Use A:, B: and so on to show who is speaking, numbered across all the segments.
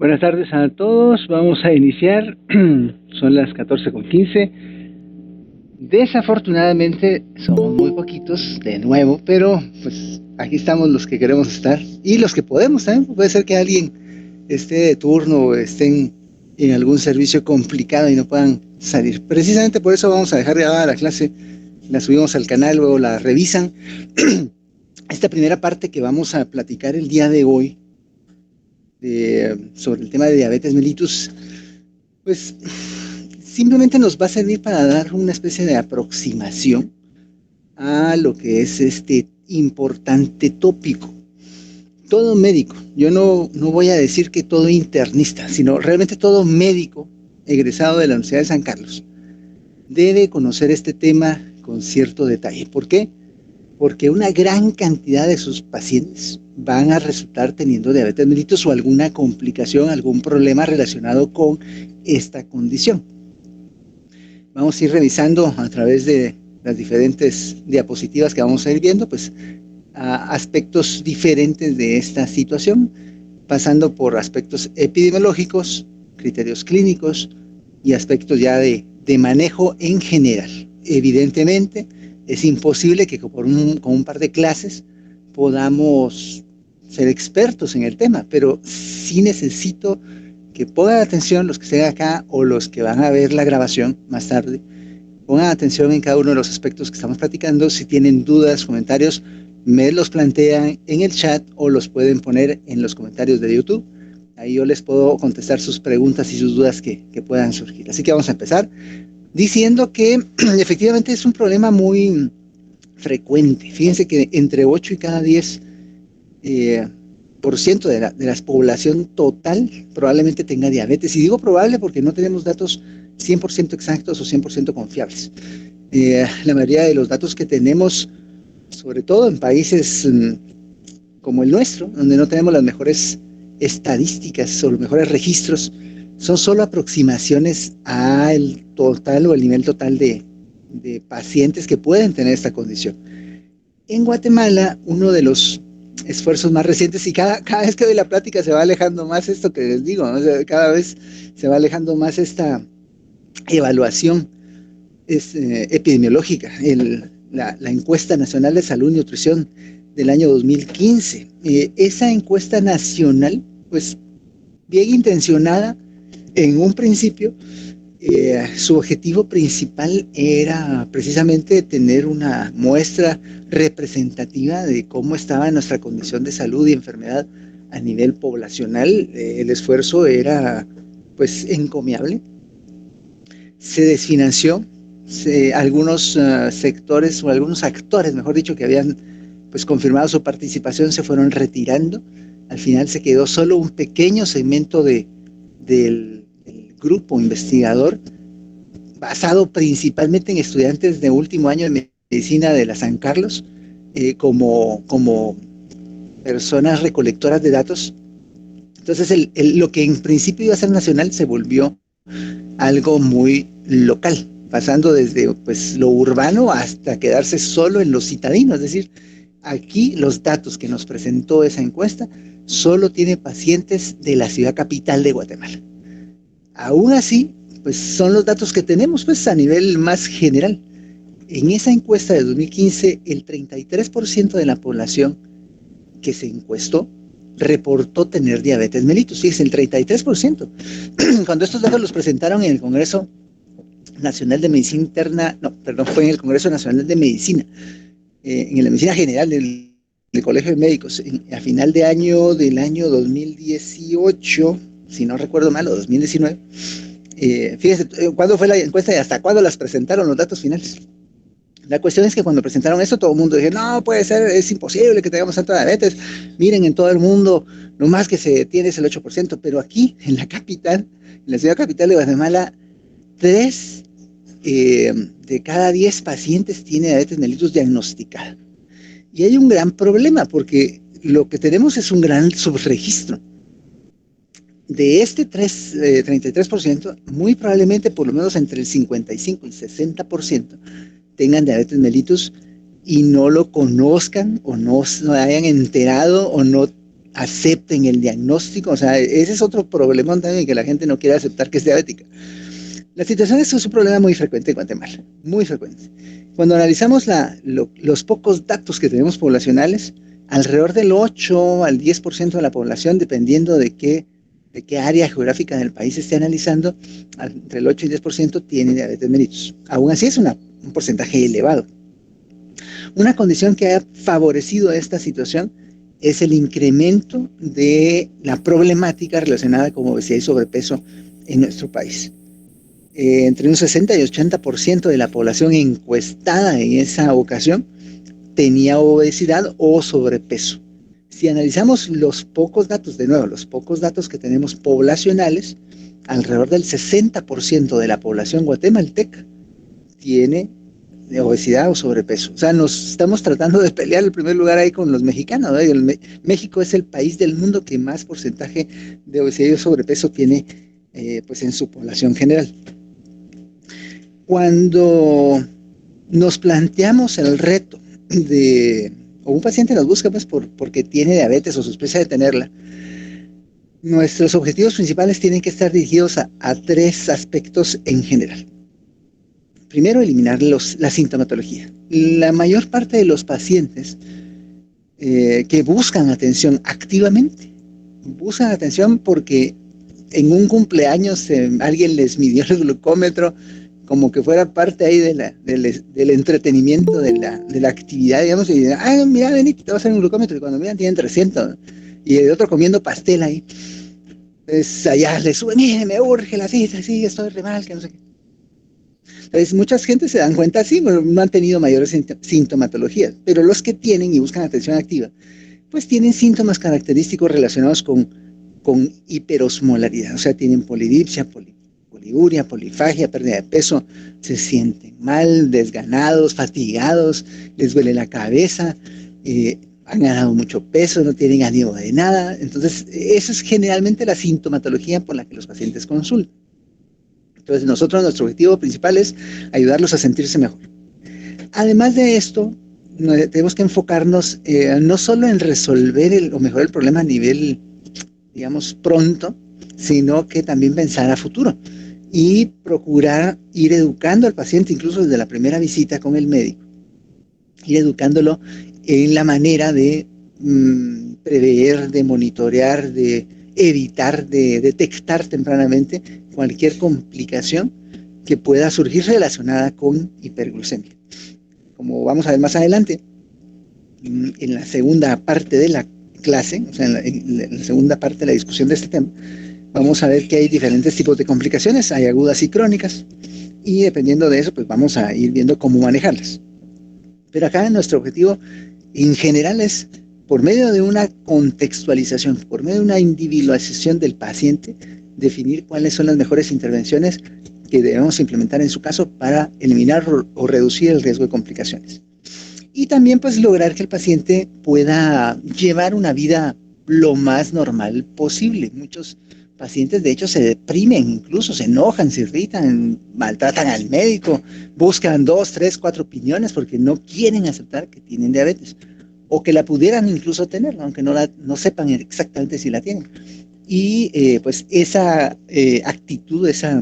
A: Buenas tardes a todos, vamos a iniciar, son las 14:15. Desafortunadamente somos muy poquitos de nuevo, pero pues aquí estamos los que queremos estar y los que podemos también. Puede ser que alguien esté de turno o estén en algún servicio complicado y no puedan salir. Precisamente por eso vamos a dejar grabada la clase, la subimos al canal, luego la revisan. Esta primera parte que vamos a platicar el día de hoy sobre el tema de diabetes mellitus, pues simplemente nos va a servir para dar una especie de aproximación a lo que es este importante tópico. Todo médico, yo no voy a decir que todo internista, sino realmente todo médico egresado de la Universidad de San Carlos debe conocer este tema con cierto detalle. ¿Por qué? Porque una gran cantidad de sus pacientes van a resultar teniendo diabetes mellitus o alguna complicación, algún problema relacionado con esta condición. Vamos a ir revisando a través de las diferentes diapositivas que vamos a ir viendo, pues aspectos diferentes de esta situación, pasando por aspectos epidemiológicos, criterios clínicos y aspectos ya de manejo en general. Evidentemente, es imposible que con un par de clases podamos ser expertos en el tema, pero sí necesito que pongan atención los que estén acá o los que van a ver la grabación más tarde. Pongan atención en cada uno de los aspectos que estamos platicando. Si tienen dudas, comentarios, me los plantean en el chat o los pueden poner en los comentarios de YouTube. Ahí yo les puedo contestar sus preguntas y sus dudas que puedan surgir. Así que vamos a empezar diciendo que efectivamente es un problema muy frecuente. Fíjense que entre 8 y cada 10 por ciento de la población total probablemente tenga diabetes. Y digo probable porque no tenemos datos 100% exactos o 100% confiables. La mayoría de los datos que tenemos, sobre todo en países como el nuestro, donde no tenemos las mejores estadísticas o los mejores registros, son solo aproximaciones al total o el nivel total de pacientes que pueden tener esta condición. En Guatemala, uno de los esfuerzos más recientes, y cada vez que doy la plática se va alejando más esto que les digo, ¿no? O sea, cada vez se va alejando más esta evaluación epidemiológica, la encuesta nacional de salud y nutrición del año 2015. Esa encuesta nacional, pues bien intencionada en un principio, su objetivo principal era precisamente tener una muestra representativa de cómo estaba nuestra condición de salud y enfermedad a nivel poblacional. El esfuerzo era pues encomiable. Se desfinanció, algunos sectores o algunos actores, mejor dicho, que habían pues confirmado su participación se fueron retirando. Al final se quedó solo un pequeño segmento del grupo investigador, basado principalmente en estudiantes de último año de medicina de la San Carlos, como personas recolectoras de datos. Entonces lo que en principio iba a ser nacional se volvió algo muy local, pasando desde pues lo urbano hasta quedarse solo en lo citadino. Es decir, aquí los datos que nos presentó esa encuesta solo tiene pacientes de la ciudad capital de Guatemala. Aún así, pues son los datos que tenemos pues a nivel más general. En esa encuesta de 2015, el 33% de la población que se encuestó reportó tener diabetes mellitus. Fíjense, el 33%. Cuando estos datos los presentaron en el Congreso Nacional de Medicina Interna, fue en el Congreso Nacional de Medicina, en la Medicina General del Colegio de Médicos, a final de año del año 2018, si no recuerdo mal, o 2019. Fíjense, ¿cuándo fue la encuesta y hasta cuándo las presentaron los datos finales? La cuestión es que cuando presentaron esto, todo el mundo dijo, no, puede ser, es imposible que tengamos tanta diabetes. Miren, en todo el mundo, lo más que se tiene es el 8%, pero aquí, en la capital, en la ciudad capital de Guatemala, 3 de cada 10 pacientes tiene diabetes mellitus diagnosticada. Y hay un gran problema, porque lo que tenemos es un gran subregistro. De este 33%, muy probablemente por lo menos entre el 55 y 60% tengan diabetes mellitus y no lo conozcan o no hayan enterado o no acepten el diagnóstico. O sea, ese es otro problema también, que la gente no quiere aceptar que es diabética. La situación es un problema muy frecuente en Guatemala, muy frecuente. Cuando analizamos los pocos datos que tenemos poblacionales, alrededor del 8 al 10% de la población, dependiendo de qué área geográfica del país se esté analizando, entre el 8 y 10% tiene diabetes mellitus. Aún así es un porcentaje elevado. Una condición que ha favorecido esta situación es el incremento de la problemática relacionada con obesidad y sobrepeso en nuestro país. Entre un 60 y 80% de la población encuestada en esa ocasión tenía obesidad o sobrepeso. Si analizamos los pocos datos, de nuevo, los pocos datos que tenemos poblacionales, alrededor del 60% de la población guatemalteca tiene obesidad o sobrepeso. O sea, nos estamos tratando de pelear el primer lugar ahí con los mexicanos, ¿no? México es el país del mundo que más porcentaje de obesidad y sobrepeso tiene pues en su población general. Cuando nos planteamos el reto o un paciente nos busca pues porque tiene diabetes o sospecha de tenerla, nuestros objetivos principales tienen que estar dirigidos a tres aspectos en general. Primero, eliminar la sintomatología. La mayor parte de los pacientes que buscan atención activamente, buscan atención porque en un cumpleaños alguien les midió el glucómetro, como que fuera parte ahí del entretenimiento, de la actividad, digamos, y mira, vení, te vas a hacer un glucómetro, y cuando miran tienen 300, y el otro comiendo pastel ahí. Entonces allá le suben, mire, me urge la cita, sí, estoy re mal, que no sé qué. Entonces mucha gente se dan cuenta, sí, no han tenido mayores sintomatologías, pero los que tienen y buscan atención activa, pues tienen síntomas característicos relacionados con hiperosmolaridad, o sea, tienen polidipsia, poliuria, polifagia, pérdida de peso, se sienten mal, desganados, fatigados, les duele la cabeza, han ganado mucho peso, no tienen ánimo de nada. Entonces, esa es generalmente la sintomatología por la que los pacientes consultan. Entonces, nuestro objetivo principal es ayudarlos a sentirse mejor. Además de esto, tenemos que enfocarnos no solo en resolver o mejorar el problema a nivel, digamos, pronto, sino que también pensar a futuro y procurar ir educando al paciente, incluso desde la primera visita con el médico, ir educándolo en la manera de prever, de monitorear, de evitar, de detectar tempranamente cualquier complicación que pueda surgir relacionada con hiperglucemia. Como vamos a ver más adelante, en la segunda parte de la clase, o sea, en la segunda parte de la discusión de este tema, vamos a ver que hay diferentes tipos de complicaciones, hay agudas y crónicas, y dependiendo de eso, pues vamos a ir viendo cómo manejarlas. Pero acá nuestro objetivo en general es, por medio de una contextualización, por medio de una individualización del paciente, definir cuáles son las mejores intervenciones que debemos implementar en su caso para eliminar o reducir el riesgo de complicaciones. Y también pues lograr que el paciente pueda llevar una vida lo más normal posible. Muchos pacientes de hecho se deprimen, incluso se enojan, se irritan, maltratan al médico, buscan 2, 3, 4 opiniones porque no quieren aceptar que tienen diabetes o que la pudieran incluso tener, aunque no sepan exactamente si la tienen. Y pues esa actitud, esa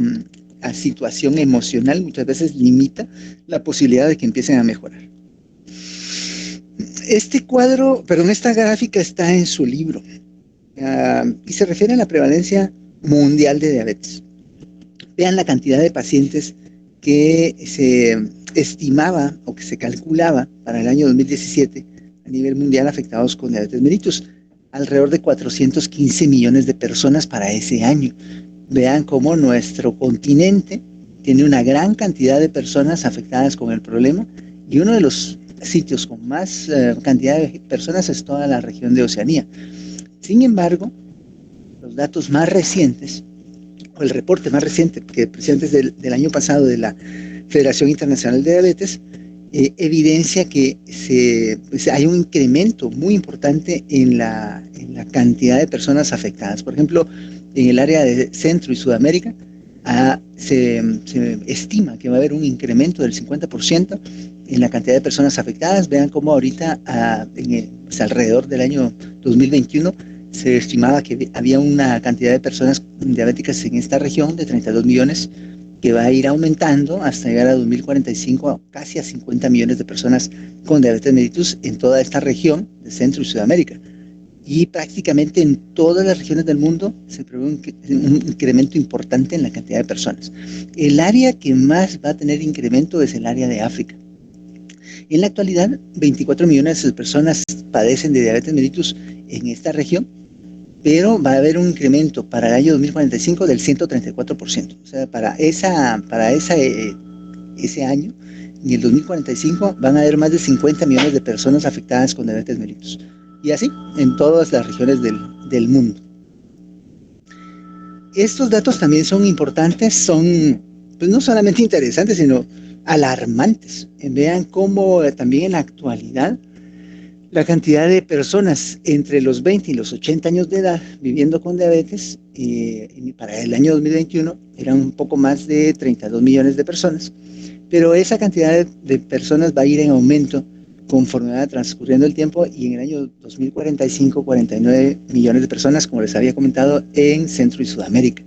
A: situación emocional muchas veces limita la posibilidad de que empiecen a mejorar. Esta gráfica está en su libro y se refiere a la prevalencia mundial de diabetes. Vean la cantidad de pacientes que se estimaba o que se calculaba para el año 2017 a nivel mundial afectados con diabetes mellitus. Alrededor de 415 millones de personas para ese año. Vean cómo nuestro continente tiene una gran cantidad de personas afectadas con el problema y uno de los sitios con más cantidad de personas es toda la región de Oceanía. Sin embargo, los datos más recientes, o el reporte más reciente, que precisamente es del año pasado de la Federación Internacional de Diabetes, evidencia que hay un incremento muy importante en la cantidad de personas afectadas. Por ejemplo, en el área de Centro y Sudamérica se estima que va a haber un incremento del 50% en la cantidad de personas afectadas. Vean cómo ahorita, alrededor del año 2021, se estimaba que había una cantidad de personas diabéticas en esta región de 32 millones que va a ir aumentando hasta llegar a 2045 a casi a 50 millones de personas con diabetes mellitus en toda esta región de Centro y Sudamérica. Y prácticamente en todas las regiones del mundo se prevé un incremento importante en la cantidad de personas. El área que más va a tener incremento es el área de África. En la actualidad, 24 millones de personas padecen de diabetes mellitus en esta región, pero va a haber un incremento para el año 2045 del 134%. O sea, ese año, en el 2045, van a haber más de 50 millones de personas afectadas con diabetes mellitus. Y así, en todas las regiones del mundo. Estos datos también son importantes, son pues no solamente interesantes, sino alarmantes. Vean cómo también en la actualidad la cantidad de personas entre los 20 y los 80 años de edad viviendo con diabetes para el año 2021 eran un poco más de 32 millones de personas, pero esa cantidad de personas va a ir en aumento conforme va transcurriendo el tiempo, y en el año 2045, 49 millones de personas, como les había comentado, en Centro y Sudamérica.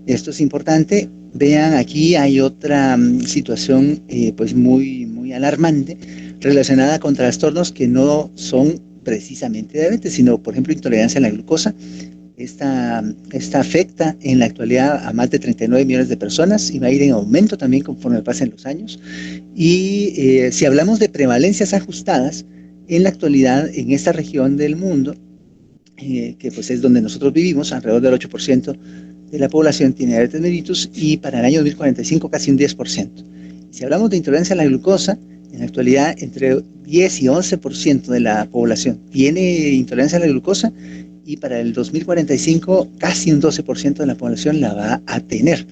A: Esto es importante. Vean, aquí hay otra situación pues muy alarmante relacionada con trastornos que no son precisamente diabetes, sino, por ejemplo, intolerancia a la glucosa. Esta afecta en la actualidad a más de 39 millones de personas y va a ir en aumento también conforme pasen los años. Y si hablamos de prevalencias ajustadas, en la actualidad en esta región del mundo, que pues es donde nosotros vivimos, alrededor del 8% de la población tiene diabetes mellitus, y para el año 2045 casi un 10%. Si hablamos de intolerancia a la glucosa, en la actualidad entre 10 y 11% de la población tiene intolerancia a la glucosa, y para el 2045 casi un 12% de la población la va a tener.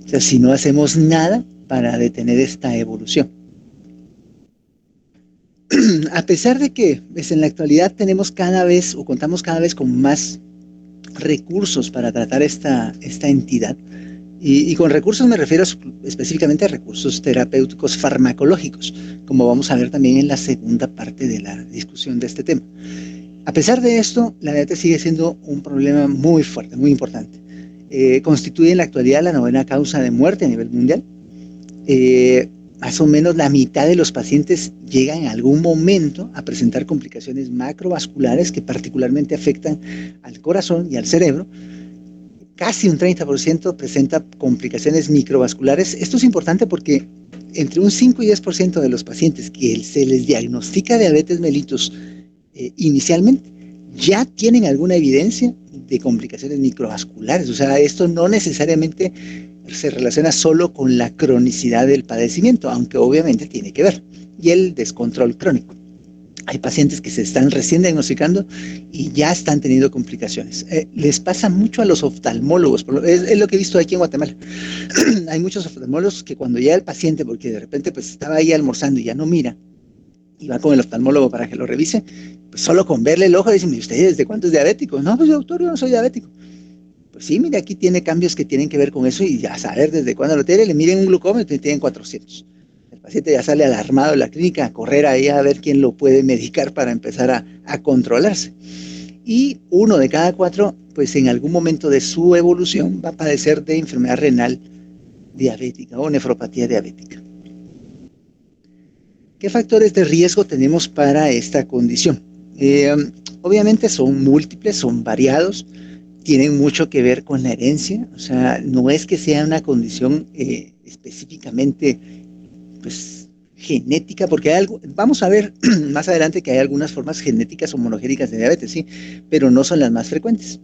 A: O sea, si no hacemos nada para detener esta evolución. A pesar de que pues, en la actualidad tenemos cada vez o contamos cada vez con más recursos para tratar esta entidad, y con recursos me refiero específicamente a recursos terapéuticos farmacológicos, como vamos a ver también en la segunda parte de la discusión de este tema. A pesar de esto, la diabetes sigue siendo un problema muy fuerte, muy importante. Constituye en la actualidad la 9ª causa de muerte a nivel mundial. Más o menos la mitad de los pacientes llegan en algún momento a presentar complicaciones macrovasculares que particularmente afectan al corazón y al cerebro. Casi un 30% presenta complicaciones microvasculares. Esto es importante porque entre un 5 y 10% de los pacientes que se les diagnostica diabetes mellitus inicialmente ya tienen alguna evidencia de complicaciones microvasculares. O sea, esto no necesariamente se relaciona solo con la cronicidad del padecimiento, aunque obviamente tiene que ver, y el descontrol crónico. Hay pacientes que se están recién diagnosticando y ya están teniendo complicaciones. Les pasa mucho a los oftalmólogos, es lo que he visto aquí en Guatemala. Hay muchos oftalmólogos que cuando llega el paciente, porque de repente pues estaba ahí almorzando y ya no mira, y va con el oftalmólogo para que lo revise, pues solo con verle el ojo dicen: ¿usted desde cuánto es diabético? No, pues doctor, yo no soy diabético. Pues sí, mire, aquí tiene cambios que tienen que ver con eso, y ya saber desde cuándo lo tiene. Le miden un glucómetro y tienen 400. El paciente ya sale alarmado de la clínica a correr ahí a ver quién lo puede medicar para empezar a controlarse. Y 1 de cada 4, pues en algún momento de su evolución va a padecer de enfermedad renal diabética o nefropatía diabética. ¿Qué factores de riesgo tenemos para esta condición? Obviamente son múltiples, son variados, tienen mucho que ver con la herencia. O sea, no es que sea una condición específicamente pues, genética, porque vamos a ver más adelante que hay algunas formas genéticas o monogénicas de diabetes, sí, pero no son las más frecuentes.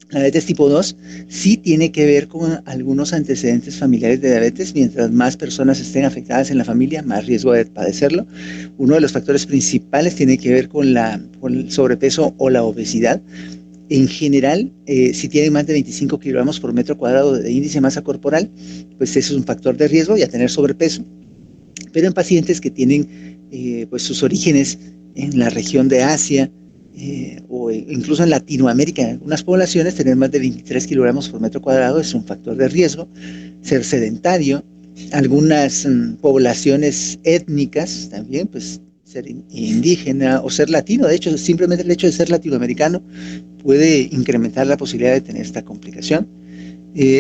A: La diabetes tipo 2 sí tiene que ver con algunos antecedentes familiares de diabetes. Mientras más personas estén afectadas en la familia, más riesgo de padecerlo. Uno de los factores principales tiene que ver con el sobrepeso o la obesidad. En general, si tienen más de 25 kilogramos por metro cuadrado de índice de masa corporal, pues eso es un factor de riesgo, y a tener sobrepeso. Pero en pacientes que tienen pues sus orígenes en la región de Asia, o incluso en Latinoamérica, en algunas poblaciones, tener más de 23 kilogramos por metro cuadrado es un factor de riesgo. Ser sedentario, algunas poblaciones étnicas también, pues ser indígena o ser latino. De hecho, simplemente el hecho de ser latinoamericano puede incrementar la posibilidad de tener esta complicación.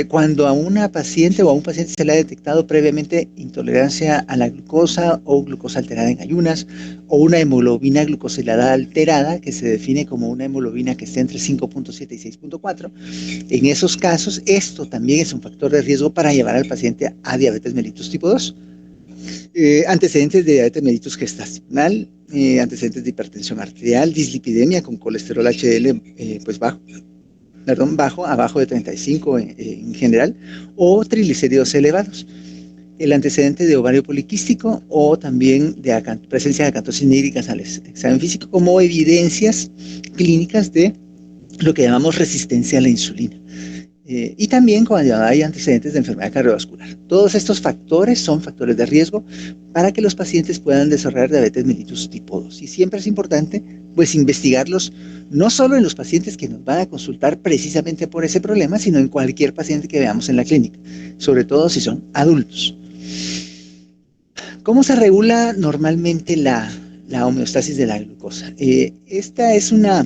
A: Cuando a una paciente o a un paciente se le ha detectado previamente intolerancia a la glucosa o glucosa alterada en ayunas, o una hemoglobina glucosilada alterada, que se define como una hemoglobina que esté entre 5.7 y 6.4, en esos casos esto también es un factor de riesgo para llevar al paciente a diabetes mellitus tipo 2. Antecedentes de diabetes mellitus gestacional, antecedentes de hipertensión arterial, dislipidemia con colesterol HDL pues bajo, abajo de 35 en general, o triglicéridos elevados. El antecedente de ovario poliquístico o también de presencia de acantosis nígricas al examen físico como evidencias clínicas de lo que llamamos resistencia a la insulina. Y también cuando hay antecedentes de enfermedad cardiovascular. Todos estos factores son factores de riesgo para que los pacientes puedan desarrollar diabetes mellitus tipo 2. Y siempre es importante pues investigarlos no solo en los pacientes que nos van a consultar precisamente por ese problema, sino en cualquier paciente que veamos en la clínica, sobre todo si son adultos. ¿Cómo se regula normalmente la homeostasis de la glucosa? Esta es una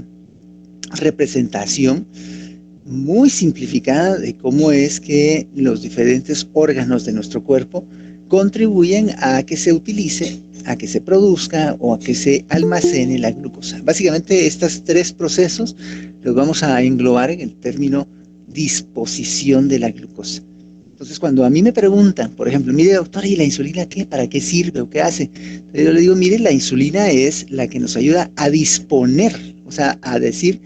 A: representación muy simplificada de cómo es que los diferentes órganos de nuestro cuerpo contribuyen a que se utilice, a que se produzca o a que se almacene la glucosa. Básicamente estos tres procesos los vamos a englobar en el término disposición de la glucosa. Entonces, cuando a mí me preguntan, por ejemplo, mire doctor, ¿y la insulina qué? ¿Para qué sirve o qué hace? Entonces yo le digo, mire, la insulina es la que nos ayuda a disponer, o sea, a decir,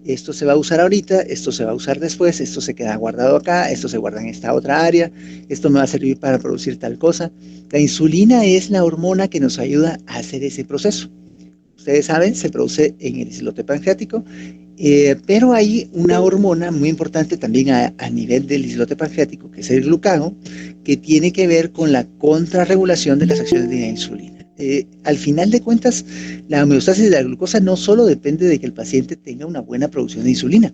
A: esto se va a usar ahorita, esto se va a usar después, esto se queda guardado acá, esto se guarda en esta otra área, esto me va a servir para producir tal cosa. La insulina es la hormona que nos ayuda a hacer ese proceso. Ustedes saben, se produce en el islote pancreático, pero hay una hormona muy importante también a nivel del islote pancreático, que es el glucagón, que tiene que ver con la contrarregulación de las acciones de la insulina. Al final de cuentas, la homeostasis de la glucosa no solo depende de que el paciente tenga una buena producción de insulina,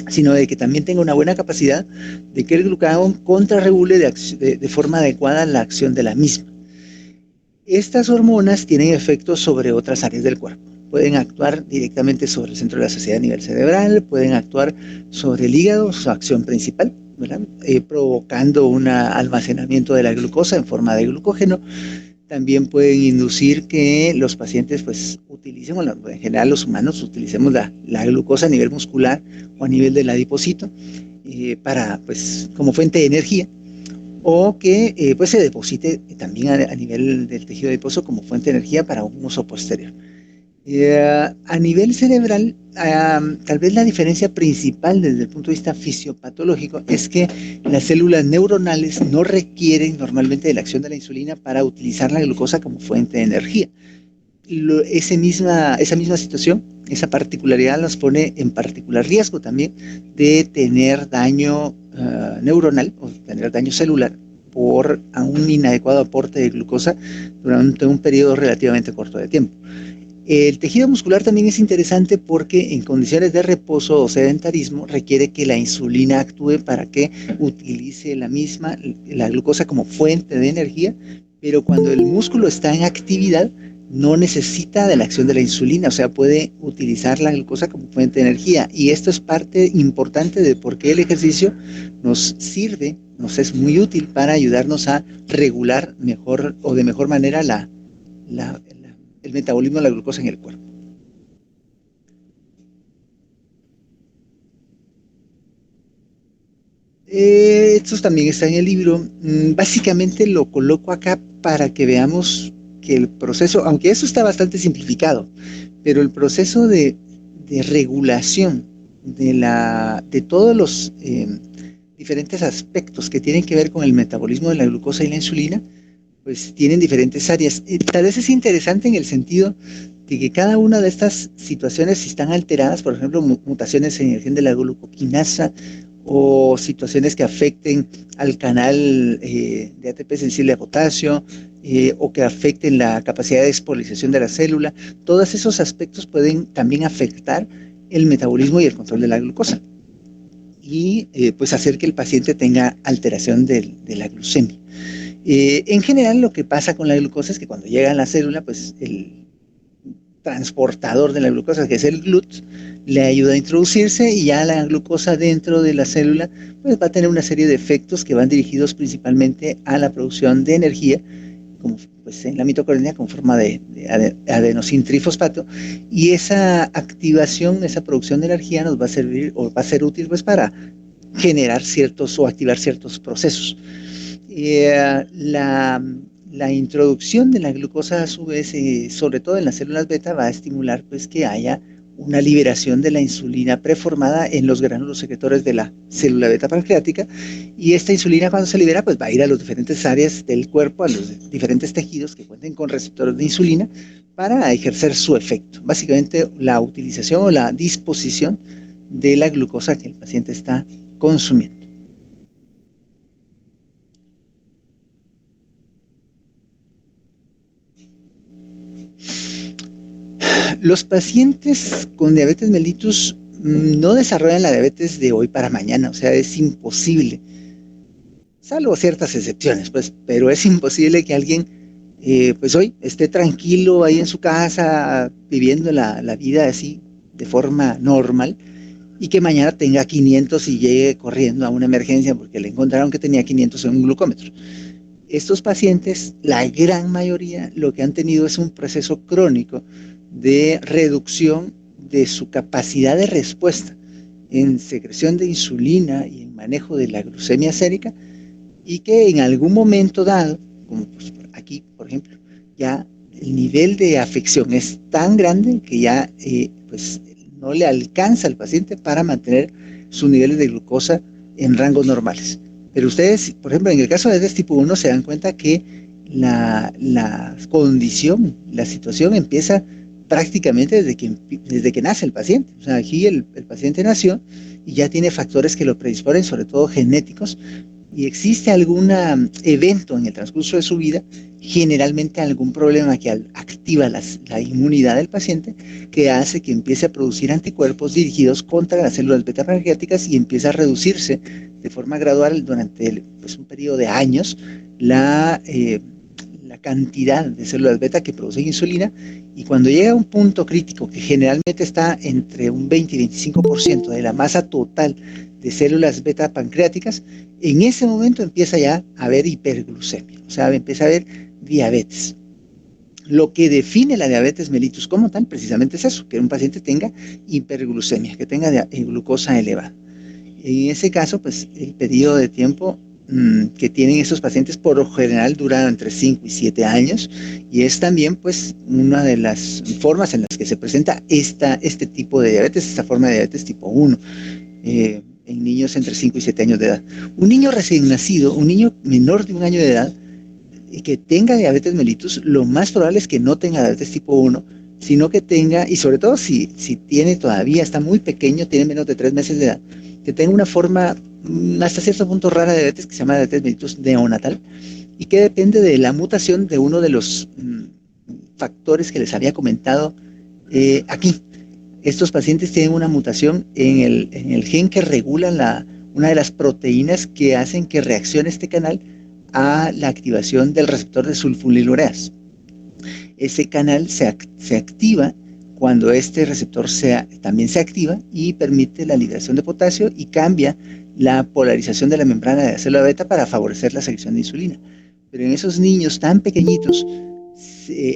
A: sino de que también tenga una buena capacidad de que el glucagón contrarregule de forma adecuada la acción de la misma. Estas hormonas tienen efectos sobre otras áreas del cuerpo. Pueden actuar directamente sobre el centro de la saciedad a nivel cerebral, pueden actuar sobre el hígado, su acción principal, provocando un almacenamiento de la glucosa en forma de glucógeno. También pueden inducir que los pacientes pues utilicen, bueno, en general los humanos utilicemos la glucosa a nivel muscular o a nivel del adipocito para pues como fuente de energía, o que pues se deposite también a nivel del tejido adiposo como fuente de energía para un uso posterior. A nivel cerebral, tal vez la diferencia principal desde el punto de vista fisiopatológico es que las células neuronales no requieren normalmente de la acción de la insulina para utilizar la glucosa como fuente de energía. Esa misma situación, esa particularidad nos pone en particular riesgo también de tener daño neuronal o tener daño celular por un inadecuado aporte de glucosa durante un periodo relativamente corto de tiempo. El tejido muscular también es interesante porque en condiciones de reposo o sedentarismo requiere que la insulina actúe para que utilice la glucosa como fuente de energía, pero cuando el músculo está en actividad no necesita de la acción de la insulina, o sea, puede utilizar la glucosa como fuente de energía. Y esto es parte importante de por qué el ejercicio nos sirve, nos es muy útil para ayudarnos a regular mejor o de mejor manera el metabolismo de la glucosa en el cuerpo. Esto también está en el libro. Básicamente lo coloco acá para que veamos que el proceso, aunque eso está bastante simplificado, pero el proceso de regulación de todos los diferentes aspectos que tienen que ver con el metabolismo de la glucosa y la insulina, pues tienen diferentes áreas. Tal vez es interesante en el sentido de que cada una de estas situaciones, si están alteradas, por ejemplo, mutaciones en el gen de la glucoquinasa o situaciones que afecten al canal de ATP sensible a potasio o que afecten la capacidad de despolarización de la célula, todos esos aspectos pueden también afectar el metabolismo y el control de la glucosa y pues hacer que el paciente tenga alteración de la glucemia. En general lo que pasa con la glucosa es que cuando llega a la célula, pues transportador de la glucosa, que es el GLUT, le ayuda a introducirse y ya la glucosa dentro de la célula pues va a tener una serie de efectos que van dirigidos principalmente a la producción de energía, como pues en la mitocondria con forma de adenosintrifosfato, y esa activación, esa producción de energía nos va a servir o va a ser útil pues para generar ciertos o activar ciertos procesos. La introducción de la glucosa a su vez, sobre todo en las células beta, va a estimular pues que haya una liberación de la insulina preformada en los gránulos secretores de la célula beta pancreática, y esta insulina cuando se libera pues va a ir a las diferentes áreas del cuerpo, a los diferentes tejidos que cuenten con receptores de insulina para ejercer su efecto. Básicamente la utilización o la disposición de la glucosa que el paciente está consumiendo. Los pacientes con diabetes mellitus no desarrollan la diabetes de hoy para mañana, o sea, es imposible, salvo ciertas excepciones, pues, pero es imposible que alguien, pues hoy esté tranquilo ahí en su casa, viviendo la vida así, de forma normal, y que mañana tenga 500 y llegue corriendo a una emergencia porque le encontraron que tenía 500 en un glucómetro. Estos pacientes, la gran mayoría, lo que han tenido es un proceso crónico de reducción de su capacidad de respuesta en secreción de insulina y en manejo de la glucemia sérica, y que en algún momento dado, como pues aquí, por ejemplo, ya el nivel de afección es tan grande que ya pues no le alcanza al paciente para mantener sus niveles de glucosa en rangos normales. Pero ustedes, por ejemplo, en el caso de diabetes tipo 1, se dan cuenta que la condición, la situación empieza prácticamente desde que nace el paciente. O sea, aquí el paciente nació y ya tiene factores que lo predisponen, sobre todo genéticos, y existe algún evento en el transcurso de su vida, generalmente algún problema que activa la inmunidad del paciente, que hace que empiece a producir anticuerpos dirigidos contra las células beta pancreáticas y empieza a reducirse de forma gradual durante pues, un periodo de años la cantidad de células beta que producen insulina, y cuando llega a un punto crítico que generalmente está entre un 20 y 25% de la masa total de células beta pancreáticas, en ese momento empieza ya a haber hiperglucemia, o sea, empieza a haber diabetes. Lo que define la diabetes mellitus como tal precisamente es eso, que un paciente tenga hiperglucemia, que tenga glucosa elevada. En ese caso, pues el periodo de tiempo que tienen esos pacientes por lo general dura entre 5 y 7 años, y es también pues una de las formas en las que se presenta este tipo de diabetes, esta forma de diabetes tipo 1, en niños entre 5 y 7 años de edad. Un niño recién nacido, un niño menor de 1 año de edad, que tenga diabetes mellitus, lo más probable es que no tenga diabetes tipo 1, sino que tenga, y sobre todo si tiene todavía, está muy pequeño, tiene menos de 3 meses de edad, que tenga una forma hasta cierto punto rara de diabetes que se llama diabetes mellitus neonatal, y que depende de la mutación de uno de los factores que les había comentado aquí. Estos pacientes tienen una mutación en el gen que regula una de las proteínas que hacen que reaccione este canal a la activación del receptor de sulfonilureas. Ese canal se activa cuando este receptor también se activa y permite la liberación de potasio y cambia la polarización de la membrana de la célula beta para favorecer la secreción de insulina. Pero en esos niños tan pequeñitos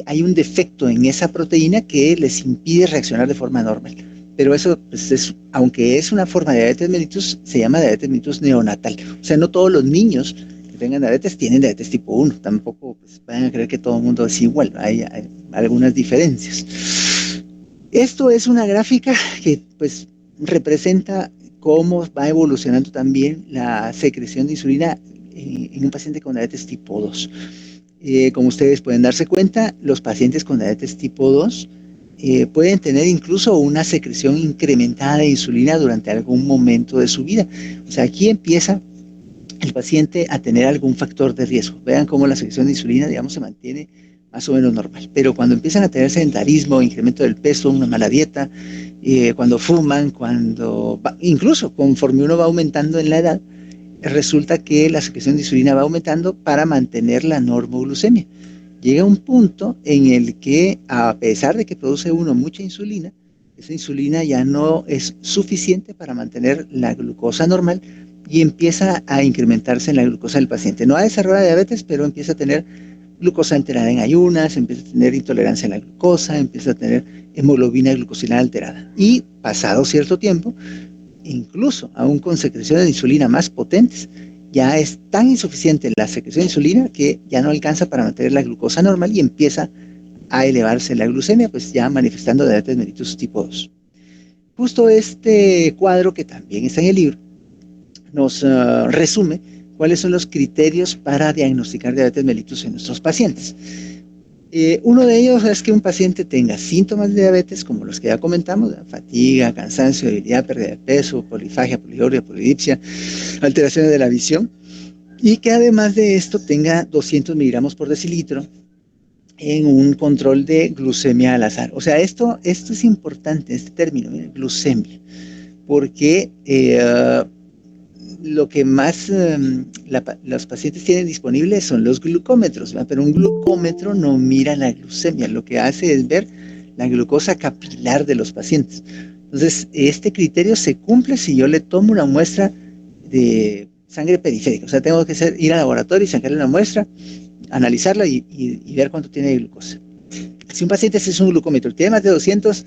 A: hay un defecto en esa proteína que les impide reaccionar de forma normal. Pero eso, pues aunque es una forma de diabetes mellitus, se llama diabetes mellitus neonatal. O sea, no todos los niños que tengan diabetes tienen diabetes tipo 1. Tampoco pues, vayan a creer que todo el mundo es igual. Hay algunas diferencias. Esto es una gráfica que pues representa cómo va evolucionando también la secreción de insulina en un paciente con diabetes tipo 2. Como ustedes pueden darse cuenta, los pacientes con diabetes tipo 2 pueden tener incluso una secreción incrementada de insulina durante algún momento de su vida. O sea, aquí empieza el paciente a tener algún factor de riesgo. Vean cómo la secreción de insulina, digamos, se mantiene más o menos normal. Pero cuando empiezan a tener sedentarismo, incremento del peso, una mala dieta, cuando fuman, incluso conforme uno va aumentando en la edad, resulta que la secreción de insulina va aumentando para mantener la normoglucemia. llega un punto en el que, a pesar de que produce uno mucha insulina, esa insulina ya no es suficiente para mantener la glucosa normal y empieza a incrementarse en la glucosa del paciente. No ha desarrollado diabetes, pero empieza a tener glucosa alterada en ayunas, empieza a tener intolerancia a la glucosa, empieza a tener hemoglobina glucosilada alterada. Y pasado cierto tiempo, incluso aún con secreciones de insulina más potentes, ya es tan insuficiente la secreción de insulina que ya no alcanza para mantener la glucosa normal y empieza a elevarse la glucemia, pues ya manifestando diabetes mellitus tipo 2. Justo este cuadro, que también está en el libro, nos resume cuáles son los criterios para diagnosticar diabetes mellitus en nuestros pacientes. Uno de ellos es que un paciente tenga síntomas de diabetes, como los que ya comentamos: fatiga, cansancio, debilidad, pérdida de peso, polifagia, poliuria, polidipsia, alteraciones de la visión, y que además de esto tenga 200 miligramos por decilitro en un control de glucemia al azar. O sea, esto es importante, este término, glucemia, porque lo que más los pacientes tienen disponibles son los glucómetros, ¿verdad? Pero un glucómetro no mira la glucemia, lo que hace es ver la glucosa capilar de los pacientes. Entonces, este criterio se cumple si yo le tomo una muestra de sangre periférica. O sea, tengo que ir al laboratorio y sacarle una muestra, analizarla y ver cuánto tiene de glucosa. Si un paciente es un glucómetro, tiene más de 200,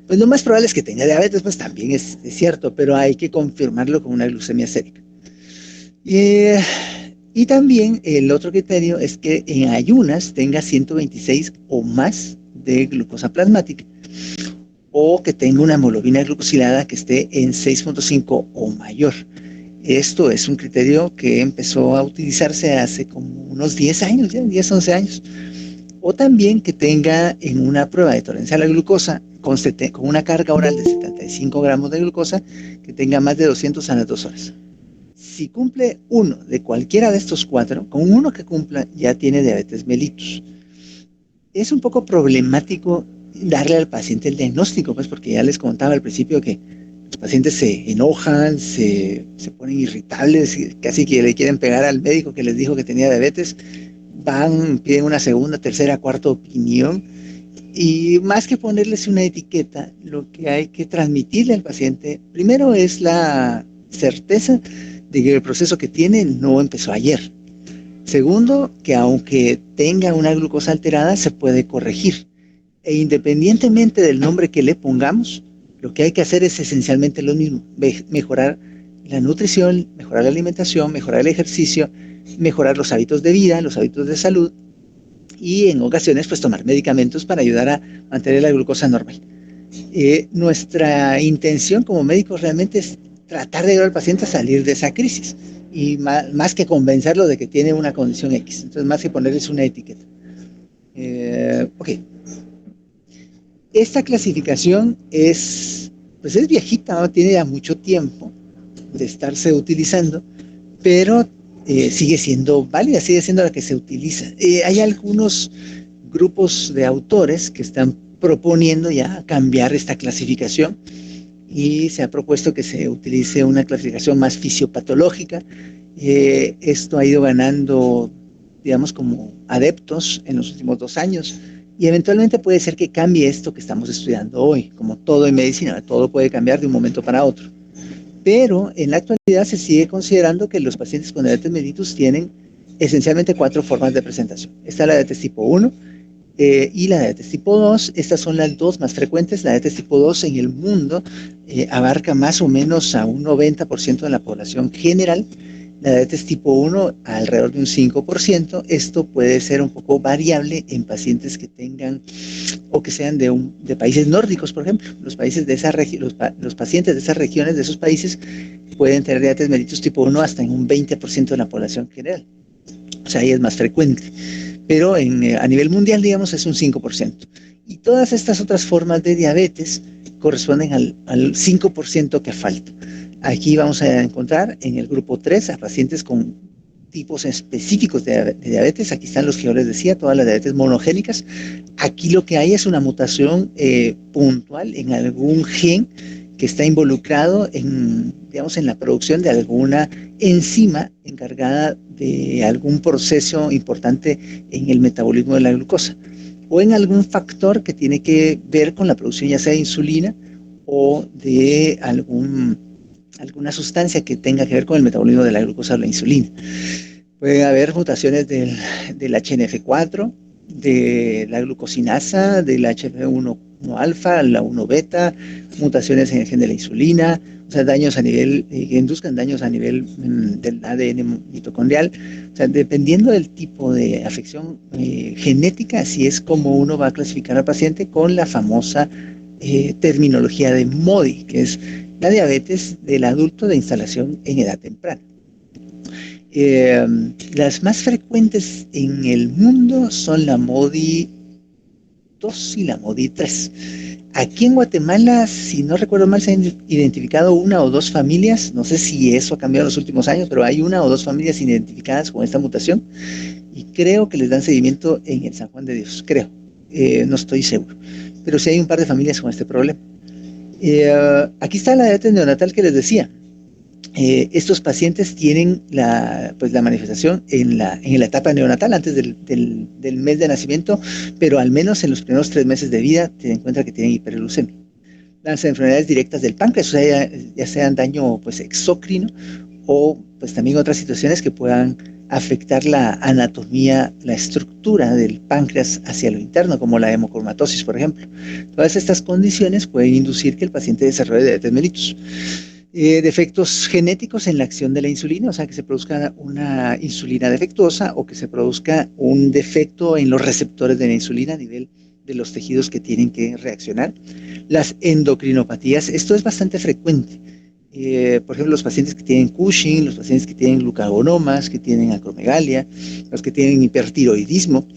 A: pues lo más probable es que tenga diabetes, pues también es cierto, pero hay que confirmarlo con una glucemia sérica. Y también el otro criterio es que en ayunas tenga 126 o más de glucosa plasmática, o que tenga una hemoglobina glucosilada que esté en 6.5 o mayor. Esto es un criterio que empezó a utilizarse hace como unos 10 años, ya 10, 11 años. O también que tenga en una prueba de tolerancia a la glucosa, con una carga oral de 75 gramos de glucosa, que tenga más de 200 a las 2 horas. Si cumple uno de cualquiera de estos cuatro, con uno que cumpla ya tiene diabetes mellitus. Es un poco problemático darle al paciente el diagnóstico, pues porque ya les contaba al principio que los pacientes se enojan, se ponen irritables, casi que le quieren pegar al médico que les dijo que tenía diabetes. Piden una segunda, tercera, cuarta opinión, y más que ponerles una etiqueta, lo que hay que transmitirle al paciente primero es la certeza de que el proceso que tiene no empezó ayer. Segundo, que aunque tenga una glucosa alterada, se puede corregir. E independientemente del nombre que le pongamos, lo que hay que hacer es esencialmente lo mismo: mejorar la nutrición, mejorar la alimentación, mejorar el ejercicio, mejorar los hábitos de vida, los hábitos de salud, y en ocasiones pues tomar medicamentos para ayudar a mantener la glucosa normal. Nuestra intención como médicos realmente es tratar de ayudar al paciente a salir de esa crisis, y más que convencerlo de que tiene una condición X. Entonces, más que ponerles una etiqueta. Ok. Esta clasificación es viejita, ¿no? Tiene ya mucho tiempo de estarse utilizando, pero sigue siendo válida, sigue siendo la que se utiliza. Hay algunos grupos de autores que están proponiendo ya cambiar esta clasificación, y se ha propuesto que se utilice una clasificación más fisiopatológica. Esto ha ido ganando, digamos, como adeptos en los últimos 2 años, y eventualmente puede ser que cambie esto que estamos estudiando hoy. Como todo en medicina, todo puede cambiar de un momento para otro. Pero en la actualidad se sigue considerando que los pacientes con diabetes mellitus tienen esencialmente 4 formas de presentación. Está la diabetes tipo 1 y la diabetes tipo 2. Estas son las 2 más frecuentes. La diabetes tipo 2 en el mundo abarca más o menos a un 90% de la población general. La diabetes tipo 1 alrededor de un 5%. Esto puede ser un poco variable en pacientes que tengan o que sean de países nórdicos, por ejemplo. Los pacientes de esas regiones, de esos países, pueden tener diabetes mellitus tipo 1 hasta en un 20% de la población general. O sea, ahí es más frecuente. Pero a nivel mundial, digamos, es un 5%. Y todas estas otras formas de diabetes corresponden al 5% que falta. Aquí vamos a encontrar en el grupo 3 a pacientes con tipos específicos de diabetes. Aquí están los que yo les decía, todas las diabetes monogénicas. Aquí lo que hay es una mutación puntual en algún gen que está involucrado en la producción de alguna enzima encargada de algún proceso importante en el metabolismo de la glucosa o en algún factor que tiene que ver con la producción ya sea de insulina o de alguna sustancia que tenga que ver con el metabolismo de la glucosa o la insulina. Pueden haber mutaciones del HNF4, de la glucosinasa, del HF1 alfa, la 1 beta, mutaciones en el gen de la insulina, o sea, daños a nivel, que induzcan daños a nivel del ADN mitocondrial. O sea, dependiendo del tipo de afección genética, así es como uno va a clasificar al paciente con la famosa terminología de MODY, que es la diabetes del adulto de instalación en edad temprana. Las más frecuentes en el mundo son la MODY 2 y la MODY 3. Aquí en Guatemala, si no recuerdo mal, se han identificado una o dos familias, no sé si eso ha cambiado en los últimos años, pero hay una o dos familias identificadas con esta mutación y creo que les dan seguimiento en el San Juan de Dios, creo, no estoy seguro, pero sí hay un par de familias con este problema. Aquí está la diabetes neonatal que les decía. Estos pacientes tienen la manifestación en la etapa neonatal, antes del mes de nacimiento, pero al menos en los primeros 3 meses de vida se encuentra que tienen hiperglucemia. Las enfermedades directas del páncreas, o sea, ya sean daño exócrino o pues también otras situaciones que puedan afectar la anatomía, la estructura del páncreas hacia lo interno, como la hemocromatosis, por ejemplo. Todas estas condiciones pueden inducir que el paciente desarrolle diabetes mellitus. Defectos genéticos en la acción de la insulina, o sea, que se produzca una insulina defectuosa o que se produzca un defecto en los receptores de la insulina a nivel de los tejidos que tienen que reaccionar. Las endocrinopatías, esto es bastante frecuente. Por ejemplo, los pacientes que tienen Cushing, los pacientes que tienen glucagonomas, que tienen acromegalia, los que tienen hipertiroidismo.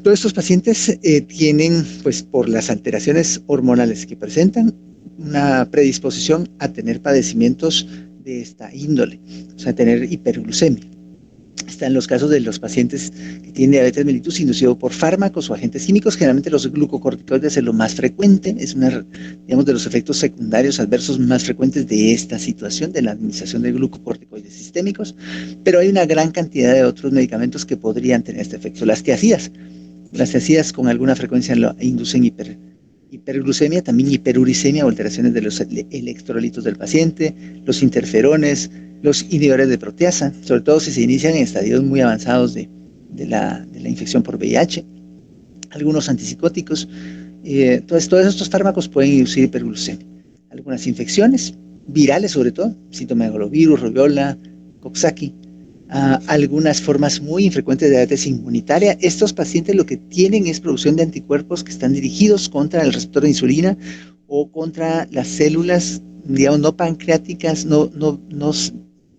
A: Todos estos pacientes tienen, pues por las alteraciones hormonales que presentan, una predisposición a tener padecimientos de esta índole, o sea, tener hiperglucemia. Están los casos de los pacientes que tienen diabetes mellitus inducido por fármacos o agentes químicos. Generalmente los glucocorticoides es lo más frecuente, es digamos, de los efectos secundarios adversos más frecuentes de esta situación, de la administración de glucocorticoides sistémicos, pero hay una gran cantidad de otros medicamentos que podrían tener este efecto. Las tiazidas con alguna frecuencia lo inducen hiperglucemia, también hiperuricemia o alteraciones de los electrolitos del paciente, los interferones, los inhibidores de proteasa, sobre todo si se inician en estadios muy avanzados de la infección por VIH, algunos antipsicóticos. Entonces, todos estos fármacos pueden inducir hiperglucemia. Algunas infecciones virales, sobre todo, citomegalovirus, rubiola, Coxsackie, algunas formas muy infrecuentes de diabetes inmunitaria. Estos pacientes lo que tienen es producción de anticuerpos que están dirigidos contra el receptor de insulina o contra las células, digamos, no pancreáticas, no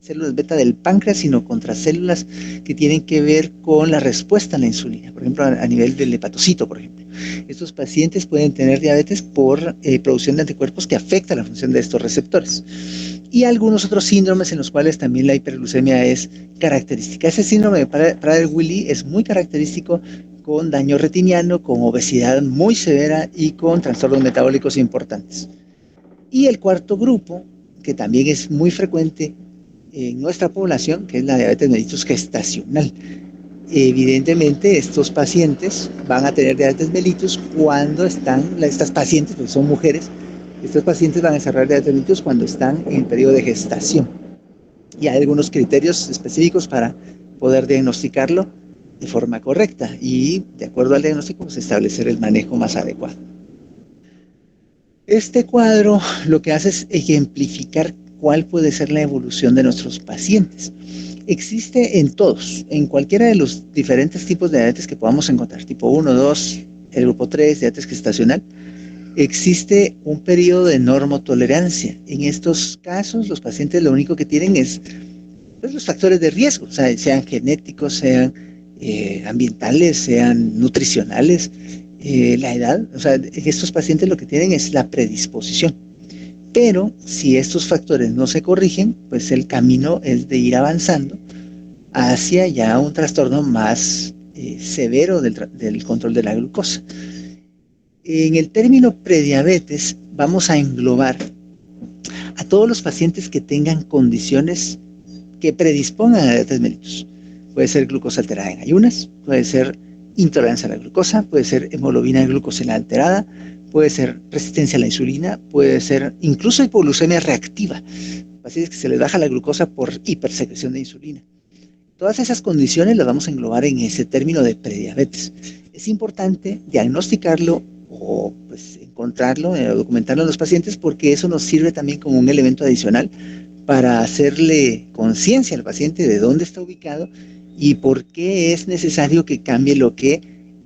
A: células beta del páncreas, sino contra células que tienen que ver con la respuesta a la insulina, por ejemplo, a nivel del hepatocito, por ejemplo. Estos pacientes pueden tener diabetes por producción de anticuerpos que afecta la función de estos receptores. Y algunos otros síndromes en los cuales también la hiperglucemia es característica. Ese síndrome de Prader-Willi es muy característico, con daño retiniano, con obesidad muy severa y con trastornos metabólicos importantes. Y el cuarto grupo, que también es muy frecuente en nuestra población, que es la diabetes mellitus gestacional. Evidentemente, estos pacientes van a tener diabetes mellitus cuando estas pacientes, pues son mujeres, estos pacientes van a desarrollar diabetes mellitus cuando están en el periodo de gestación. Y hay algunos criterios específicos para poder diagnosticarlo de forma correcta y, de acuerdo al diagnóstico, pues, establecer el manejo más adecuado. Este cuadro lo que hace es ejemplificar cuál puede ser la evolución de nuestros pacientes. Existe en todos, en cualquiera de los diferentes tipos de diabetes que podamos encontrar, tipo 1, 2, el grupo 3, diabetes gestacional, existe un periodo de normotolerancia. En estos casos, los pacientes lo único que tienen es los factores de riesgo, o sea, sean genéticos, sean ambientales, sean nutricionales, la edad. O sea, estos pacientes lo que tienen es la predisposición. Pero si estos factores no se corrigen, pues el camino es de ir avanzando hacia ya un trastorno más severo del control de la glucosa. En el término prediabetes vamos a englobar a todos los pacientes que tengan condiciones que predispongan a diabetes mellitus. Puede ser glucosa alterada en ayunas, puede ser intolerancia a la glucosa, puede ser hemoglobina glucosilada alterada, puede ser resistencia a la insulina, puede ser incluso hipoglucemia reactiva, pacientes que se les baja la glucosa por hipersecreción de insulina. Todas esas condiciones las vamos a englobar en ese término de prediabetes. Es importante diagnosticarlo o pues, encontrarlo, documentarlo en los pacientes, porque eso nos sirve también como un elemento adicional para hacerle conciencia al paciente de dónde está ubicado y por qué es necesario que cambie lo que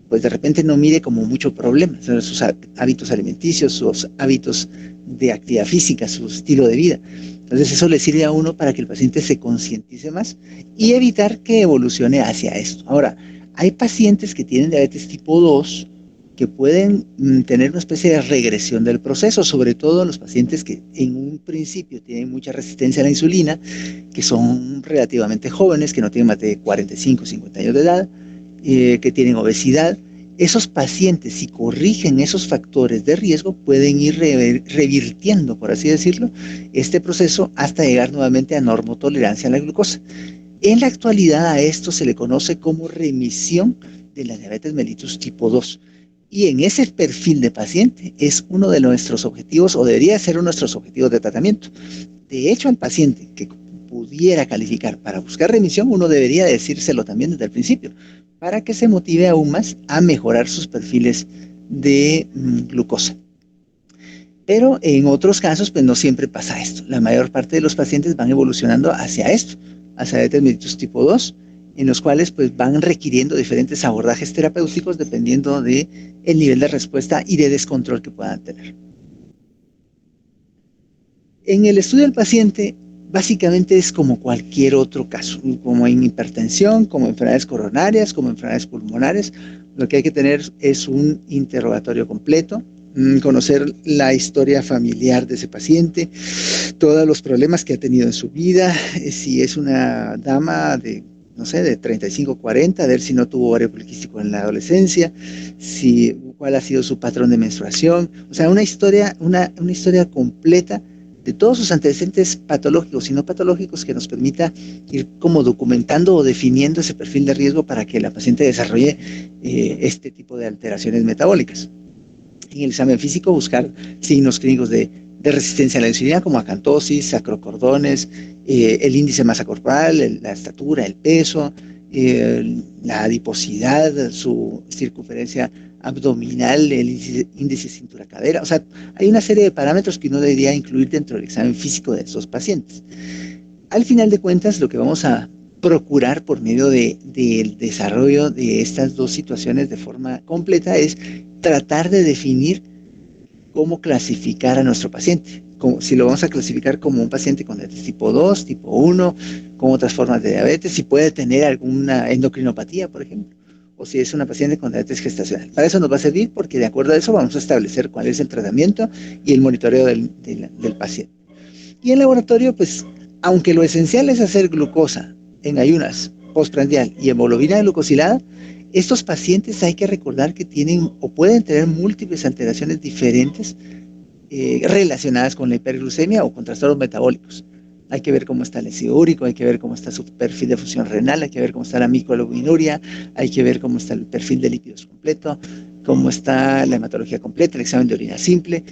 A: pues de repente no mire como mucho problema, sus hábitos alimenticios, sus hábitos de actividad física, su estilo de vida. Entonces eso le sirve a uno para que el paciente se concientice más y evitar que evolucione hacia esto. Ahora, hay pacientes que tienen diabetes tipo 2 que pueden tener una especie de regresión del proceso, sobre todo los pacientes que en un principio tienen mucha resistencia a la insulina, que son relativamente jóvenes, que no tienen más de 45, 50 años de edad, que tienen obesidad. Esos pacientes, si corrigen esos factores de riesgo, pueden ir revirtiendo, por así decirlo, este proceso hasta llegar nuevamente a normotolerancia a la glucosa. En la actualidad a esto se le conoce como remisión de la diabetes mellitus tipo 2. Y en ese perfil de paciente es uno de nuestros objetivos, o debería ser uno de nuestros objetivos de tratamiento. De hecho, al paciente que pudiera calificar para buscar remisión, uno debería decírselo también desde el principio, para que se motive aún más a mejorar sus perfiles de glucosa. Pero en otros casos, pues no siempre pasa esto. La mayor parte de los pacientes van evolucionando hacia esto, hacia diabetes mellitus tipo 2, en los cuales pues van requiriendo diferentes abordajes terapéuticos dependiendo de el nivel de respuesta y de descontrol que puedan tener. En el estudio del paciente, básicamente es como cualquier otro caso, como en hipertensión, como enfermedades coronarias, como enfermedades pulmonares. Lo que hay que tener es un interrogatorio completo, conocer la historia familiar de ese paciente, todos los problemas que ha tenido en su vida, si es una dama de, no sé, de 35, 40, ver si no tuvo ovario poliquístico en la adolescencia, cuál ha sido su patrón de menstruación, o sea, una historia completa de todos sus antecedentes patológicos y no patológicos que nos permita ir como documentando o definiendo ese perfil de riesgo para que la paciente desarrolle este tipo de alteraciones metabólicas. En el examen físico buscar signos clínicos de resistencia a la insulina como acantosis, sacrocordones, el índice de masa corporal, la estatura, el peso, la adiposidad, su circunferencia abdominal, el índice cintura-cadera. O sea, hay una serie de parámetros que uno debería incluir dentro del examen físico de estos pacientes. Al final de cuentas, lo que vamos a procurar por medio del desarrollo de estas dos situaciones de forma completa es tratar de definir cómo clasificar a nuestro paciente. Si lo vamos a clasificar como un paciente con diabetes tipo 2, tipo 1, con otras formas de diabetes, si puede tener alguna endocrinopatía, por ejemplo, o si es una paciente con diabetes gestacional. Para eso nos va a servir porque de acuerdo a eso vamos a establecer cuál es el tratamiento y el monitoreo del paciente. Y en laboratorio, pues, aunque lo esencial es hacer glucosa en ayunas, postprandial y hemoglobina glucosilada, estos pacientes hay que recordar que tienen o pueden tener múltiples alteraciones diferentes relacionadas con la hiperglucemia o con trastornos metabólicos. Hay que ver cómo está el ácido úrico, hay que ver cómo está su perfil de función renal, hay que ver cómo está la microalbuminuria, hay que ver cómo está el perfil de lípidos completo, cómo está la hematología completa, el examen de orina simple,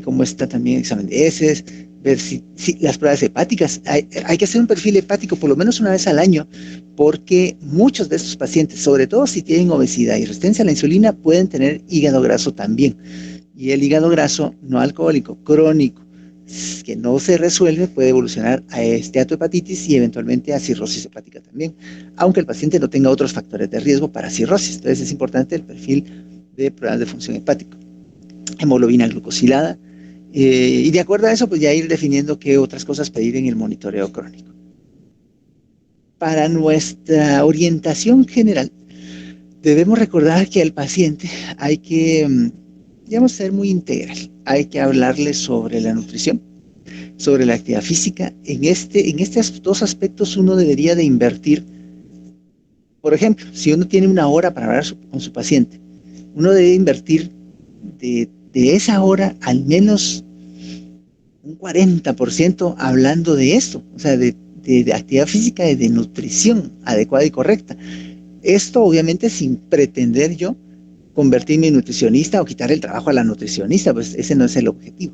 A: cómo está también el examen de heces, ver si las pruebas hepáticas. Hay que hacer un perfil hepático por lo menos una vez al año, porque muchos de estos pacientes, sobre todo si tienen obesidad y resistencia a la insulina, pueden tener hígado graso también. Y el hígado graso no alcohólico, crónico, que no se resuelve, puede evolucionar a esteatohepatitis y eventualmente a cirrosis hepática también, aunque el paciente no tenga otros factores de riesgo para cirrosis. Entonces es importante el perfil de pruebas de función hepática, hemoglobina glucosilada, y de acuerdo a eso, pues ya ir definiendo qué otras cosas pedir en el monitoreo crónico. Para nuestra orientación general, debemos recordar que al paciente hay que, digamos, ser muy integral. Hay que hablarle sobre la nutrición, sobre la actividad física. En estos dos aspectos uno debería de invertir. Por ejemplo, si uno tiene una hora para hablar con su paciente, uno debe invertir de esa hora al menos un 40% hablando de esto, o sea, de de actividad física y de nutrición adecuada y correcta. Esto obviamente sin pretender yo convertirme en nutricionista o quitar el trabajo a la nutricionista, pues ese no es el objetivo,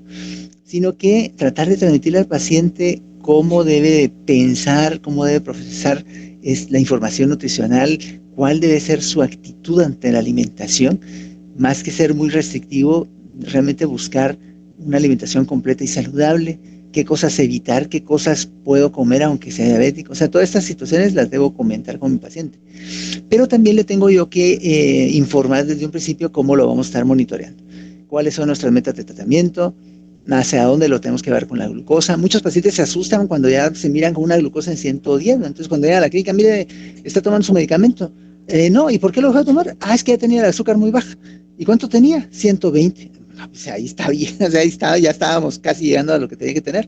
A: sino que tratar de transmitirle al paciente cómo debe pensar, cómo debe procesar la información nutricional, cuál debe ser su actitud ante la alimentación, más que ser muy restrictivo, realmente buscar una alimentación completa y saludable, qué cosas evitar, qué cosas puedo comer aunque sea diabético. O sea, todas estas situaciones las debo comentar con mi paciente. Pero también le tengo yo que informar desde un principio cómo lo vamos a estar monitoreando, cuáles son nuestras metas de tratamiento, hacia dónde lo tenemos que ver con la glucosa. Muchos pacientes se asustan cuando ya se miran con una glucosa en 110, ¿no? Entonces cuando llega a la clínica, mire, está tomando su medicamento. No, ¿y por qué lo dejó de tomar? Es que ya tenía el azúcar muy baja. ¿Y cuánto tenía? 120. Pues ahí está bien, o sea, ahí estaba, ya estábamos casi llegando a lo que tenía que tener.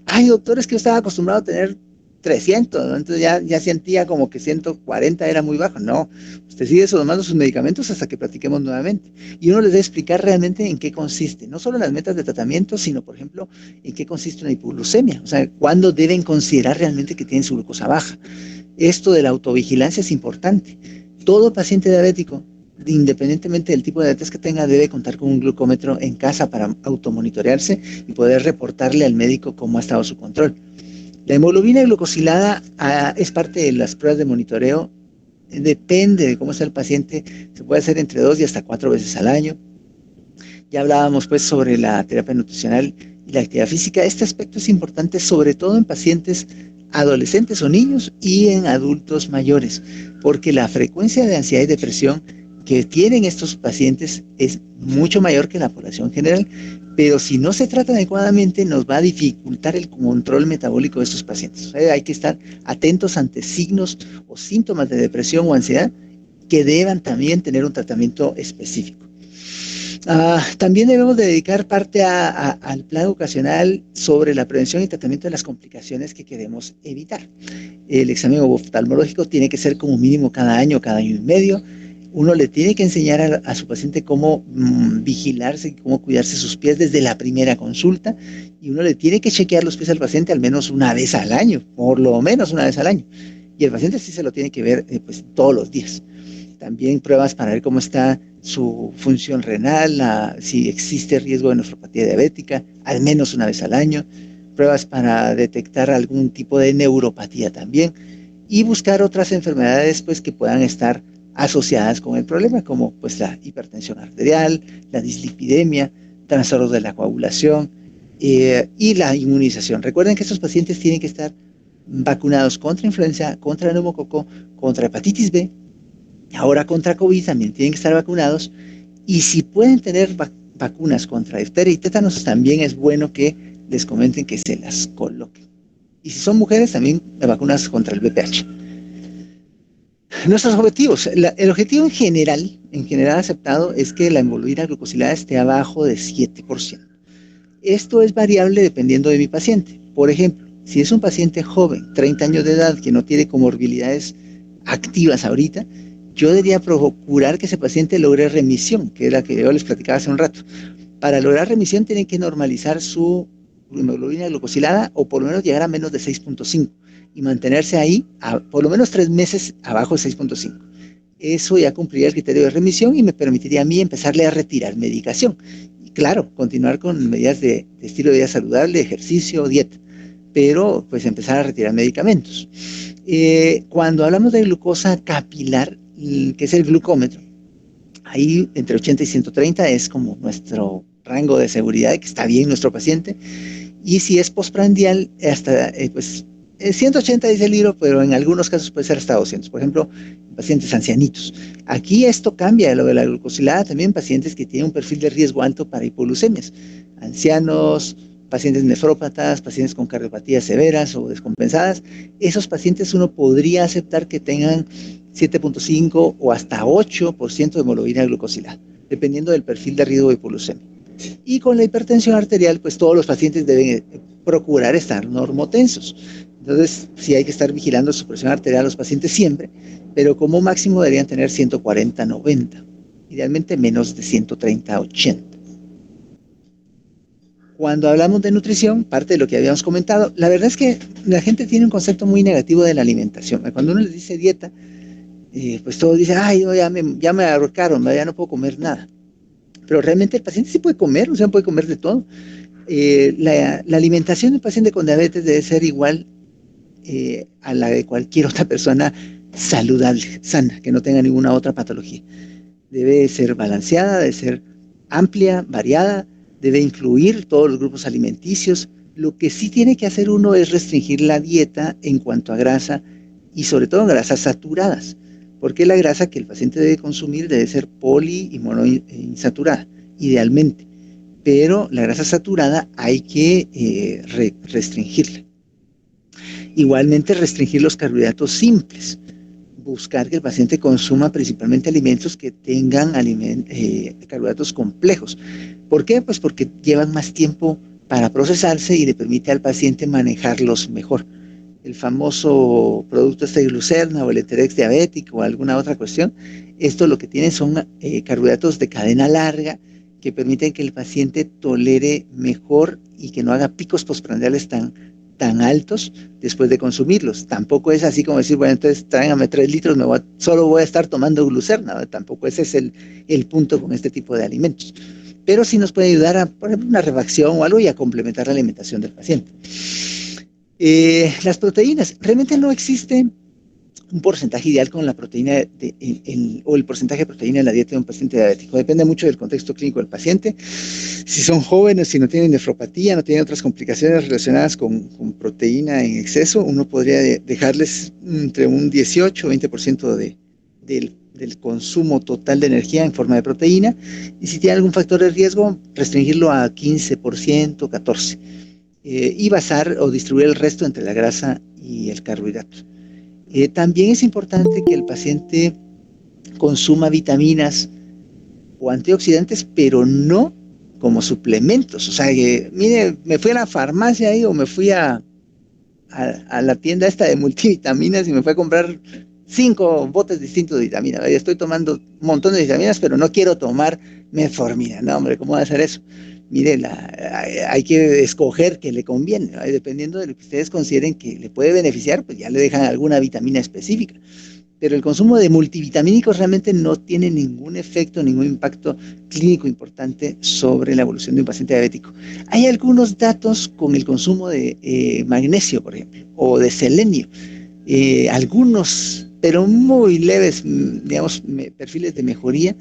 A: Ay, doctor, es que yo estaba acostumbrado a tener 300, ¿no? Entonces ya sentía como que 140 era muy bajo. No, usted sigue tomando sus medicamentos hasta que platiquemos nuevamente. Y uno les debe explicar realmente en qué consiste, no solo en las metas de tratamiento, sino, por ejemplo, en qué consiste una hipoglucemia. O sea, cuándo deben considerar realmente que tienen su glucosa baja. Esto de la autovigilancia es importante. Todo paciente diabético, independientemente del tipo de diabetes que tenga, debe contar con un glucómetro en casa para automonitorearse y poder reportarle al médico cómo ha estado su control. La hemoglobina glucosilada es parte de las pruebas de monitoreo. Depende de cómo está el paciente, se puede hacer entre 2 y hasta 4 veces al año. Ya hablábamos pues sobre la terapia nutricional y la actividad física. Este aspecto es importante sobre todo en pacientes adolescentes o niños y en adultos mayores, porque la frecuencia de ansiedad y depresión que tienen estos pacientes es mucho mayor que la población general, pero si no se trata adecuadamente nos va a dificultar el control metabólico de estos pacientes. O sea, hay que estar atentos ante signos o síntomas de depresión o ansiedad que deban también tener un tratamiento específico. También debemos dedicar parte al plan ocasional sobre la prevención y tratamiento de las complicaciones que queremos evitar. El examen oftalmológico tiene que ser como mínimo cada año y medio. Uno le tiene que enseñar a su paciente cómo vigilarse, cómo cuidarse sus pies desde la primera consulta, y uno le tiene que chequear los pies al paciente al menos una vez al año, por lo menos una vez al año. Y el paciente sí se lo tiene que ver pues, todos los días. También pruebas para ver cómo está su función renal, si existe riesgo de nefropatía diabética, al menos una vez al año. Pruebas para detectar algún tipo de neuropatía también. Y buscar otras enfermedades pues, que puedan estar asociadas con el problema, como pues, la hipertensión arterial, la dislipidemia, trastornos de la coagulación y la inmunización. Recuerden que estos pacientes tienen que estar vacunados contra influenza, contra neumococo, contra hepatitis B. Ahora contra COVID también tienen que estar vacunados, y si pueden tener vacunas contra difteria y tétanos, también es bueno que les comenten que se las coloquen. Y si son mujeres, también vacunas contra el VPH. Nuestros objetivos. El objetivo en general aceptado, es que la hemoglobina glucosilada esté abajo de 7%. Esto es variable dependiendo de mi paciente. Por ejemplo, si es un paciente joven, 30 años de edad, que no tiene comorbilidades activas ahorita, yo debería procurar que ese paciente logre remisión, que es la que yo les platicaba hace un rato. Para lograr remisión tienen que normalizar su hemoglobina glucosilada o por lo menos llegar a menos de 6.5 y mantenerse ahí por lo menos 3 meses abajo de 6.5. Eso ya cumpliría el criterio de remisión y me permitiría a mí empezarle a retirar medicación. Y claro, continuar con medidas de estilo de vida saludable, ejercicio, dieta, pero pues empezar a retirar medicamentos. Cuando hablamos de glucosa capilar, que es el glucómetro, ahí entre 80 y 130 es como nuestro rango de seguridad de que está bien nuestro paciente, y si es postprandial hasta 180 dice el libro, pero en algunos casos puede ser hasta 200, por ejemplo, pacientes ancianitos. Aquí esto cambia lo de la glucosilada también, pacientes que tienen un perfil de riesgo alto para hipoglucemias, ancianos, pacientes nefrópatas, pacientes con cardiopatías severas o descompensadas. Esos pacientes uno podría aceptar que tengan 7.5 o hasta 8% de hemoglobina glucosilada, dependiendo del perfil de riesgo de hipoglucemia. Y con la hipertensión arterial, pues todos los pacientes deben procurar estar normotensos. Entonces, sí hay que estar vigilando su presión arterial a los pacientes siempre, pero como máximo deberían tener 140/90, idealmente menos de 130/80. Cuando hablamos de nutrición, parte de lo que habíamos comentado, la verdad es que la gente tiene un concepto muy negativo de la alimentación. Cuando uno les dice dieta, pues todos dicen, ay, no, ya me ahorcaron, ya no puedo comer nada. Pero realmente el paciente sí puede comer, o sea, puede comer de todo. La alimentación del paciente con diabetes debe ser igual a la de cualquier otra persona saludable, sana, que no tenga ninguna otra patología. Debe ser balanceada, debe ser amplia, variada, debe incluir todos los grupos alimenticios. Lo que sí tiene que hacer uno es restringir la dieta en cuanto a grasa y sobre todo grasas saturadas, porque la grasa que el paciente debe consumir debe ser poli y monoinsaturada, idealmente, pero la grasa saturada hay que restringirla. Igualmente restringir los carbohidratos simples, buscar que el paciente consuma principalmente alimentos que tengan carbohidratos complejos. ¿Por qué? Pues porque llevan más tiempo para procesarse y le permite al paciente manejarlos mejor. El famoso producto este de glucerna o el Eterex diabético o alguna otra cuestión, esto lo que tiene son carbohidratos de cadena larga que permiten que el paciente tolere mejor y que no haga picos postprandiales tan altos después de consumirlos. Tampoco es así como decir, bueno, entonces tráigame 3 litros, solo voy a estar tomando glucerna, ¿no? Tampoco ese es el punto con este tipo de alimentos. Pero sí nos puede ayudar a, por ejemplo, una refacción o algo y a complementar la alimentación del paciente. Las proteínas, realmente no existe un porcentaje ideal con la proteína o el porcentaje de proteína en la dieta de un paciente diabético. Depende mucho del contexto clínico del paciente. Si son jóvenes, si no tienen nefropatía, no tienen otras complicaciones relacionadas con proteína en exceso, uno podría dejarles entre un 18 o 20% del consumo total de energía en forma de proteína. Y si tiene algún factor de riesgo, restringirlo a 15%, 14%. Y basar o distribuir el resto entre la grasa y el carbohidrato. También es importante que el paciente consuma vitaminas o antioxidantes, pero no como suplementos. O sea, que, mire, me fui a la farmacia ahí o me fui a la tienda esta de multivitaminas y me fui a comprar 5 botes distintos de vitaminas. Estoy tomando un montón de vitaminas, pero no quiero tomar metformina. No, hombre, ¿cómo va a hacer eso? Mire, hay que escoger qué le conviene, ¿no? Dependiendo de lo que ustedes consideren que le puede beneficiar, pues ya le dejan alguna vitamina específica. Pero el consumo de multivitamínicos realmente no tiene ningún efecto, ningún impacto clínico importante sobre la evolución de un paciente diabético. Hay algunos datos con el consumo de magnesio, por ejemplo, o de selenio. Algunos, pero muy leves, digamos, perfiles de mejoría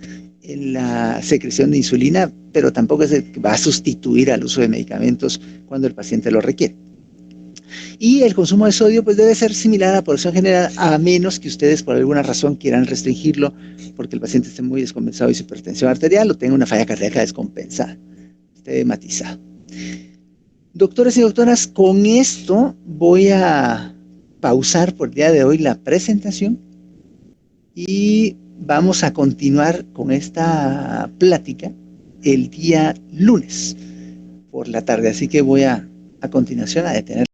A: en la secreción de insulina, pero tampoco es el que va a sustituir al uso de medicamentos cuando el paciente lo requiere. Y el consumo de sodio pues debe ser similar a la población general, a menos que ustedes por alguna razón quieran restringirlo porque el paciente esté muy descompensado y su hipertensión arterial o tenga una falla cardíaca descompensada, esté matizado. Doctores y doctoras, con esto voy a pausar por el día de hoy la presentación y vamos a continuar con esta plática el día lunes por la tarde. Así que voy a continuación a detener